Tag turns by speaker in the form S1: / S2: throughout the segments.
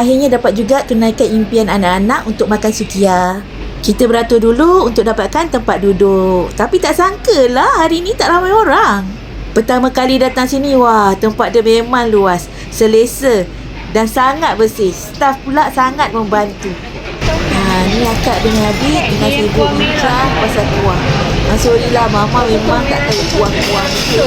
S1: akhirnya dapat juga tunaikan impian anak-anak untuk makan sukiya. Kita beratur dulu untuk dapatkan tempat duduk. Tapi tak sangkalah hari ni tak ramai orang. Pertama kali datang sini, wah, tempat dia memang luas, selesa dan sangat bersih. Staf pula sangat membantu. Ni akak dengan adik tengah sibuk bincang pasal kuah. Sorry lah, Mama memang tak tahu kuah-kuah tu.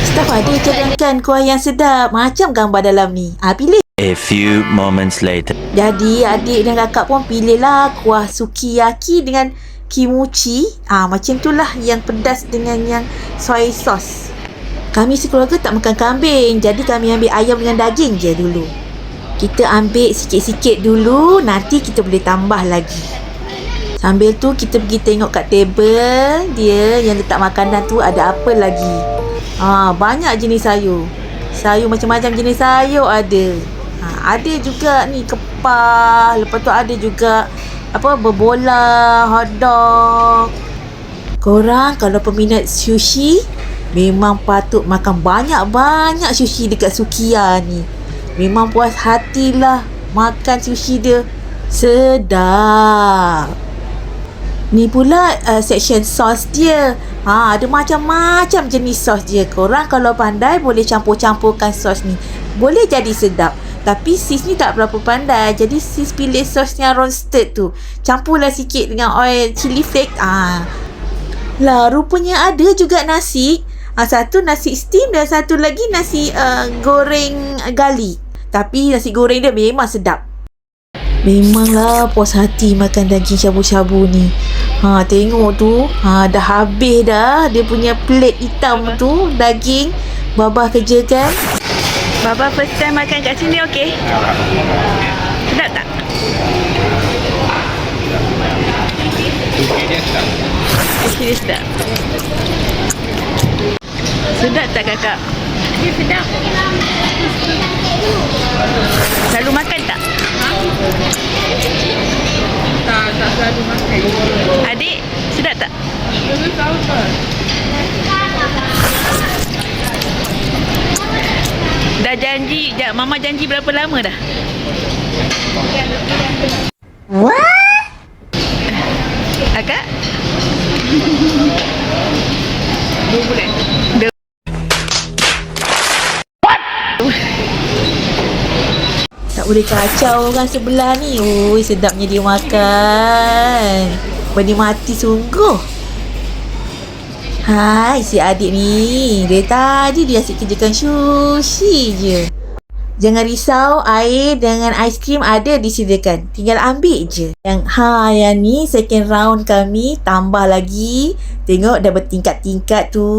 S1: Staf ada cadangkan kuah yang sedap, macam gambar dalam ni. Pilih.
S2: A few moments later.
S1: Jadi adik dan kakak pun pilihlah kuah sukiyaki dengan kimuchi. Macam tu lah, yang pedas dengan yang soy sauce. Kami sekeluarga tak makan kambing, jadi kami ambil ayam dengan daging je dulu. Kita ambil sikit-sikit dulu, nanti kita boleh tambah lagi. Sambil tu kita pergi tengok kat table dia yang letak makanan tu ada apa lagi. Banyak jenis sayur. Sayur macam-macam jenis sayur ada. Ada juga ni kepal. Lepas tu ada juga berbola, hotdog. Korang kalau peminat sushi, memang patut makan banyak-banyak sushi dekat Sukiya ni. Memang puas hatilah makan sushi dia. Sedap. Ni pula section sos dia. Ada macam-macam jenis sos dia. Korang kalau pandai boleh campur-campurkan sos ni. Boleh jadi sedap. Tapi sis ni tak berapa pandai. Jadi sis pilih sos yang roasted tu. Campurlah sikit dengan oil chili flake. Lah, rupanya ada juga nasi. Satu nasi steam dan satu lagi nasi goreng gali. Tapi nasi goreng dia memang sedap. Memanglah puas hati makan daging syabu-syabu ni. Tengok tu, dah habis dah dia punya plate hitam tu, daging. Babah kerja kan. Babah first time makan kat sini, okey? Sedap tak? Okey, sedap. Sedap tak kakak?
S3: Dia sedap.
S1: Selalu makan tak?
S3: Tak selalu makan.
S1: Adik, sedap tak?
S3: Dia tahu tak?
S1: Dah janji, Mama janji berapa lama dah?
S3: What?
S1: Akak?
S3: 2 bulan.
S1: Tak boleh kacau orang sebelah ni. Oi, sedapnya dia makan. Menikmati sungguh. Hai, si adik ni. Dari tadi dia asyik kerjakan sushi je. Jangan risau, air dengan aiskrim ada disediakan. Tinggal ambil je. Yang ni second round kami. Tambah lagi. Tengok dah bertingkat-tingkat tu.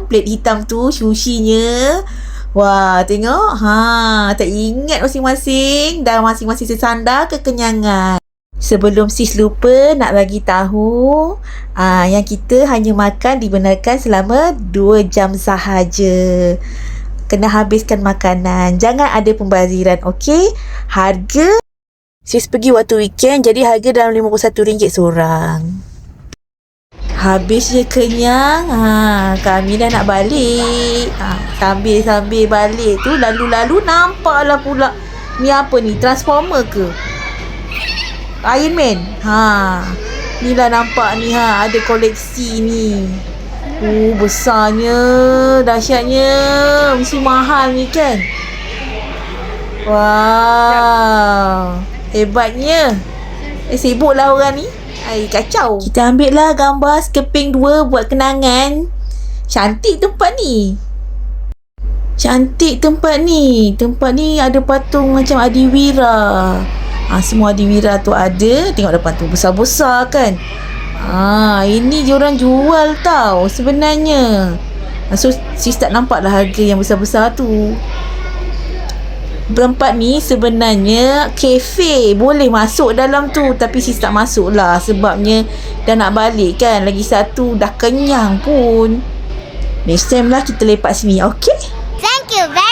S1: Plate hitam tu, sushinya. Wah, tengok. Tak ingat masing-masing. Dah masing-masing sesandar kekenyangan. Sebelum sis lupa nak bagi tahu, yang kita hanya makan dibenarkan selama 2 jam sahaja. Kena habiskan makanan. Jangan ada pembaziran, okey? Harga, sis pergi waktu weekend, jadi harga dalam RM51 seorang. Habis je kenyang, kami dah nak balik. Sambil-sambil balik tu, lalu-lalu nampaklah pula. Ni apa ni? Transformer ke? Iron Man. Ni lah nampak ni, ada koleksi ni. Besarnya, dahsyatnya. Mesti mahal ni kan? Wow, hebatnya. Sibuklah orang ni. Kacau. Kita ambil lah gambar skeping 2 buat kenangan. Cantik tempat ni. Cantik tempat ni. Tempat ni ada patung macam Adiwira. Semua Adiwira tu ada. Tengok depan tu besar-besar kan. Ini diorang jual tau sebenarnya. So sis tak nampak lah harga yang besar-besar tu. Tempat ni sebenarnya kafe, boleh masuk dalam tu, tapi sis tak masuk lah sebabnya dah nak balik kan. Lagi satu dah kenyang pun. Next time lah kita lepak sini, okey?
S3: Thank you very